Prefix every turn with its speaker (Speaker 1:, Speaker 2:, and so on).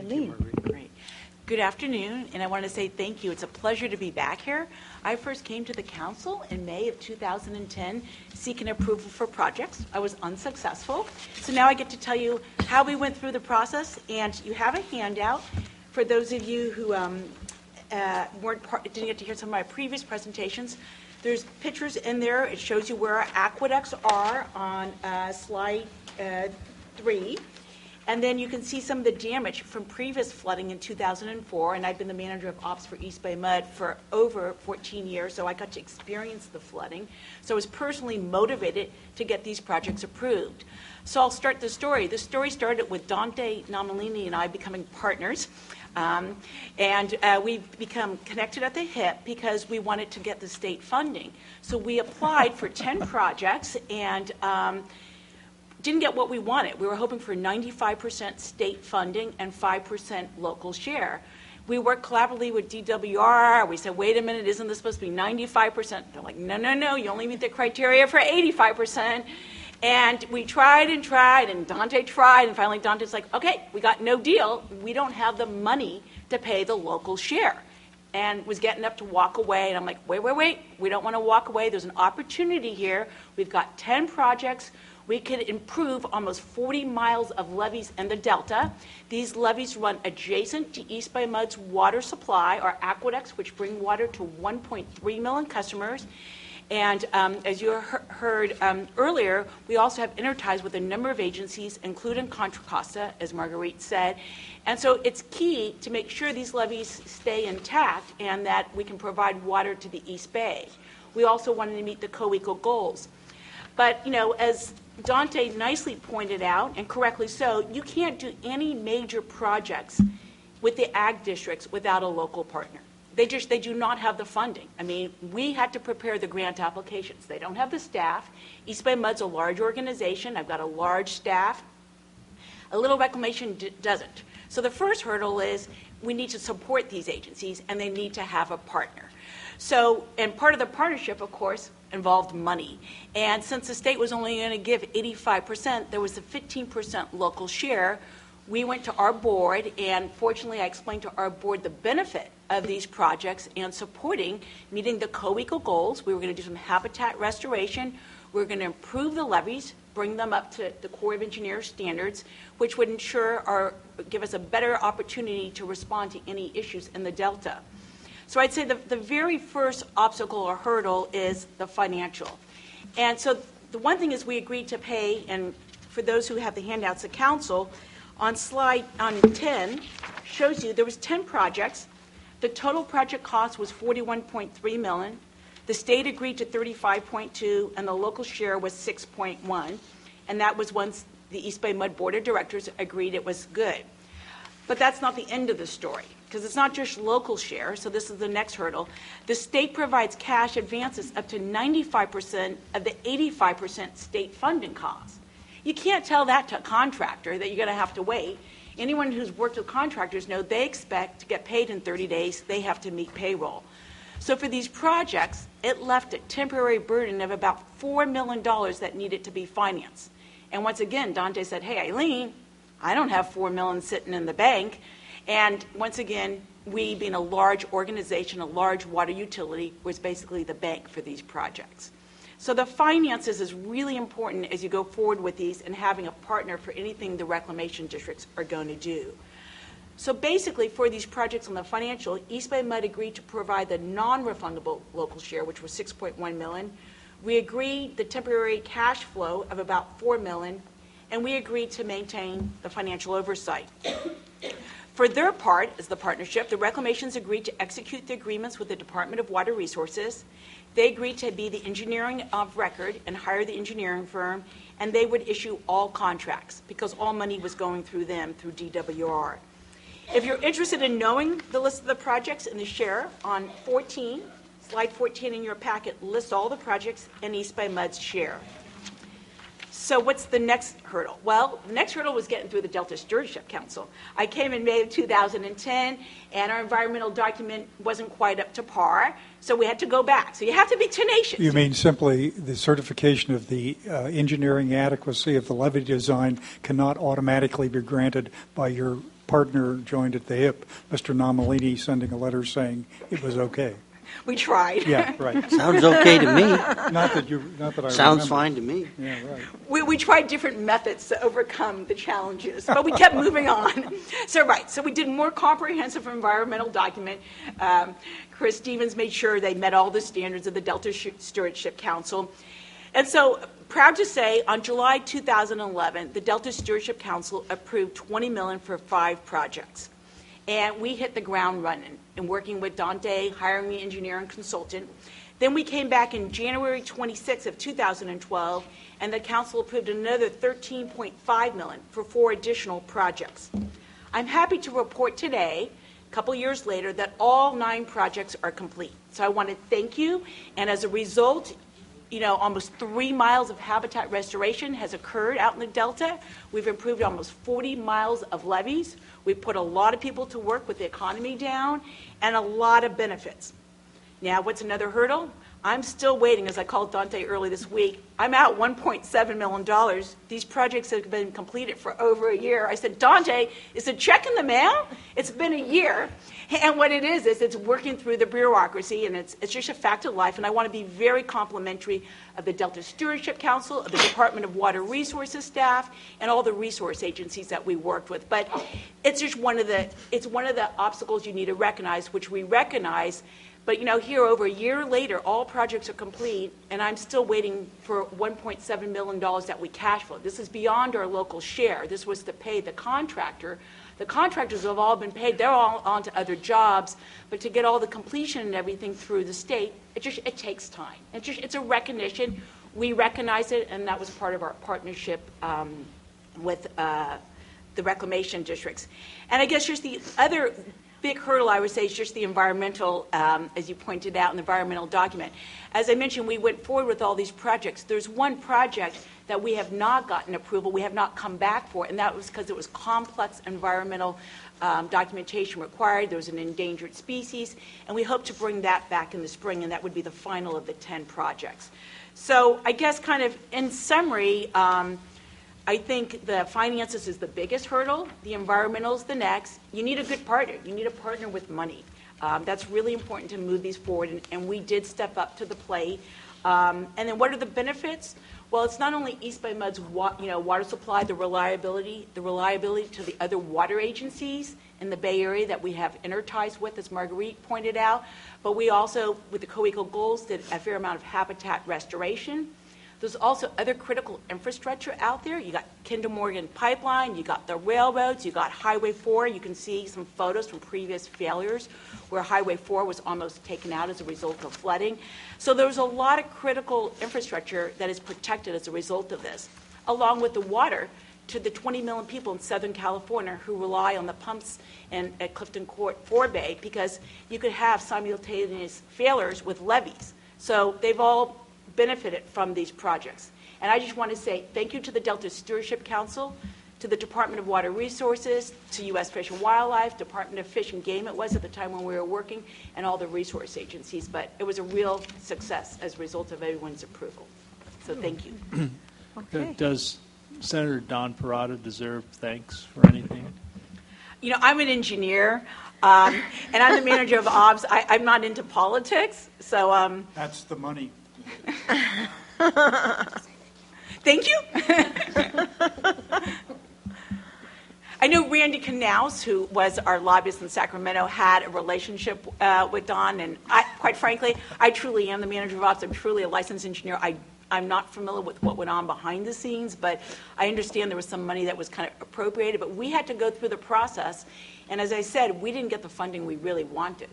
Speaker 1: Eileen.
Speaker 2: Great. Good afternoon, and I want to say thank you. It's a pleasure to be back here. I first came to the council in May of 2010 seeking approval for projects. I was unsuccessful. So now I get to tell you how we went through the process, and you have a handout for those of you who didn't get to hear some of my previous presentations. There's pictures in there. It shows you where our aqueducts are on slide 3. And then you can see some of the damage from previous flooding in 2004, and I've been the manager of ops for East Bay Mud for over 14 years, so I got to experience the flooding. So I was personally motivated to get these projects approved. So I'll start the story. The story started with Dante Nomalini and I becoming partners, and we've become connected at the hip because we wanted to get the state funding. So we applied for 10 projects, and didn't get what we wanted. We were hoping for 95% state funding and 5% local share. We worked collaboratively with DWR. We said, wait a minute, isn't this supposed to be 95%? They're like, no, you only meet the criteria for 85%. And we tried, and Dante tried, and finally Dante's like, okay, we got no deal. We don't have the money to pay the local share. And was getting up to walk away, and I'm like, wait, we don't want to walk away. There's an opportunity here. We've got 10 projects. We could improve almost 40 miles of levees in the Delta. These levees run adjacent to East Bay Mud's water supply, or aqueducts, which bring water to 1.3 million customers. And as you heard earlier, we also have interties with a number of agencies, including Contra Costa, as Marguerite said. And so it's key to make sure these levees stay intact and that we can provide water to the East Bay. We also wanted to meet the co-equal goals. But, as Dante nicely pointed out, and correctly so, you can't do any major projects with the ag districts without a local partner. They do not have the funding. I mean, we had to prepare the grant applications. They don't have the staff. East Bay Mud's a large organization. I've got a large staff. A little reclamation doesn't. So the first hurdle is we need to support these agencies, and they need to have a partner. So, and part of the partnership, of course, involved money. And since the state was only going to give 85%, there was a 15% local share. We went to our board, and fortunately I explained to our board the benefit of these projects and supporting meeting the co-equal goals. We were going to do some habitat restoration. We were going to improve the levees, bring them up to the Corps of Engineers standards, which would ensure or give us a better opportunity to respond to any issues in the Delta. So I'd say the very first obstacle or hurdle is the financial. And so the one thing is we agreed to pay, and for those who have the handouts at council, on slide 10 shows you there was 10 projects. The total project cost was $41.3 million. The state agreed to $35.2, and the local share was $6.1. And that was once the East Bay Mud Board of Directors agreed it was good. But that's not the end of the story, because it's not just local share, so this is the next hurdle. The state provides cash advances up to 95% of the 85% state funding costs. You can't tell that to a contractor that you're going to have to wait. Anyone who's worked with contractors know they expect to get paid in 30 days. They have to meet payroll. So for these projects, it left a temporary burden of about $4 million that needed to be financed. And once again, Dante said, hey, Eileen, I don't have $4 million sitting in the bank. And once again, we, being a large organization, a large water utility, was basically the bank for these projects. So the finances is really important as you go forward with these and having a partner for anything the reclamation districts are going to do. So basically for these projects on the financial, East Bay Mud agreed to provide the non-refundable local share, which was $6.1 million. We agreed the temporary cash flow of about $4 million, and we agreed to maintain the financial oversight. For their part, as the partnership, the reclamations agreed to execute the agreements with the Department of Water Resources. They agreed to be the engineering of record and hire the engineering firm, and they would issue all contracts because all money was going through them, through DWR. If you're interested in knowing the list of the projects and the share, on slide 14 in your packet lists all the projects in East Bay Mud's share. So what's the next hurdle? Well, the next hurdle was getting through the Delta Stewardship Council. I came in May of 2010, and our environmental document wasn't quite up to par, so we had to go back. So you have to be tenacious.
Speaker 3: You mean simply the certification of the engineering adequacy of the levee design cannot automatically be granted by your partner joined at the hip, Mr. Nomalini, sending a letter saying it was okay.
Speaker 2: We tried.
Speaker 3: Yeah, right.
Speaker 1: Sounds okay to me.
Speaker 3: Not that I
Speaker 1: Sounds
Speaker 3: remember.
Speaker 1: fine to me.
Speaker 3: Yeah, right.
Speaker 2: We tried different methods to overcome the challenges, but we kept moving on. So we did a more comprehensive environmental document. Chris Stevens made sure they met all the standards of the Delta Stewardship Council. And so, proud to say, on July 2011, the Delta Stewardship Council approved $20 million for 5 projects. And we hit the ground running and working with Dante, hiring the engineer and consultant. Then we came back in January 26th of 2012, and the council approved another $13.5 million for 4 additional projects. I'm happy to report today, a couple years later, that all 9 projects are complete. So I want to thank you, and as a result, almost 3 miles of habitat restoration has occurred out in the Delta. We've improved almost 40 miles of levees. We've put a lot of people to work with the economy down, and a lot of benefits. Now, what's another hurdle? I'm still waiting, as I called Dante early this week. I'm out $1.7 million. These projects have been completed for over a year. I said, Dante, is a check in the mail? It's been a year. And what it is it's working through the bureaucracy, and it's just a fact of life. And I want to be very complimentary of the Delta Stewardship Council, of the Department of Water Resources staff, and all the resource agencies that we worked with. But it's just one of the obstacles you need to recognize, which we recognize. But, here over a year later, all projects are complete, and I'm still waiting for $1.7 million that we cash flow. This is beyond our local share. This was to pay the contractor. The contractors have all been paid. They're all on to other jobs. But to get all the completion and everything through the state, it takes time. It's a recognition. We recognize it, and that was part of our partnership with the reclamation districts. And I guess just the other big hurdle, I would say, is just the environmental, as you pointed out in the environmental document. As I mentioned, we went forward with all these projects. There's one project that we have not gotten approval, we have not come back for, and that was because it was complex environmental documentation required. There was an endangered species, and we hope to bring that back in the spring, and that would be the final of the 10 projects. So I guess kind of in summary, I think the finances is the biggest hurdle. The environmental is the next. You need a good partner. You need a partner with money. That's really important to move these forward, and we did step up to the plate. And then what are the benefits? Well, it's not only East Bay Mud's water supply, the reliability to the other water agencies in the Bay Area that we have interties with, as Marguerite pointed out, but we also, with the co-equal goals, did a fair amount of habitat restoration. There's also other critical infrastructure out there. You got Kinder Morgan Pipeline, you got the railroads, you got Highway 4. You can see some photos from previous failures where Highway 4 was almost taken out as a result of flooding. So there's a lot of critical infrastructure that is protected as a result of this, along with the water to the 20 million people in Southern California who rely on the pumps at Clifton Court Forebay, because you could have simultaneous failures with levees. So they've all benefited from these projects. And I just want to say thank you to the Delta Stewardship Council, to the Department of Water Resources, to U.S. Fish and Wildlife, Department of Fish and Game it was at the time when we were working, and all the resource agencies. But it was a real success as a result of everyone's approval. So thank you.
Speaker 4: Okay. Does Senator Don Parada deserve thanks for anything?
Speaker 2: I'm an engineer, and I'm the manager of OBS. I'm not into politics, so...
Speaker 3: That's the money.
Speaker 2: Thank you. I know Randy Canals, who was our lobbyist in Sacramento, had a relationship with Don, and quite frankly, I truly am the manager of ops. I'm truly a licensed engineer. I'm not familiar with what went on behind the scenes, but I understand there was some money that was kind of appropriated, but we had to go through the process, and as I said, we didn't get the funding we really wanted.